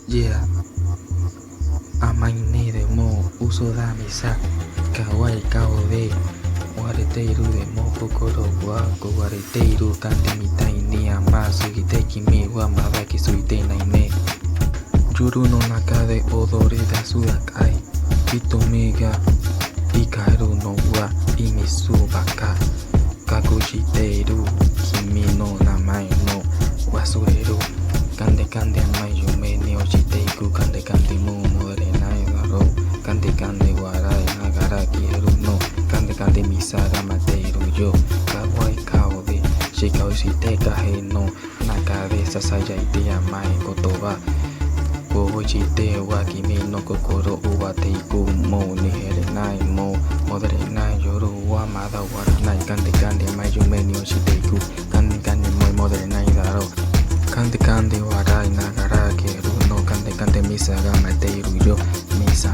Yeah, amaine de mo uso da misa kawaii kao de wareteiru de mo kokoro wa wareteiru kante mitai ni amasu giteki mi wa mabaki suite naine Yuru no naka de odore da sudakai Itomiga Ikaru no wa imisu baka Kakushiteru Kimi no namai no Wasureru Kande kande amai yume ni oshiteiku Kande kande mu modere nai daro Kande kande warai nagara kieru no Kande kande misara mateiru yo Kawaii kao de Shikao shiteka he no Naka de sasaya ite amai kotoba Gochite wa kimi no kokoro uwa teiku mo nihere nai mo modere nai yoru wa mada wara nai kande kande mai yume ni oshiteiku Kande kande moi modere nai daro Kande kande warai nagara keru no kande kande misaga mateiru yo Misa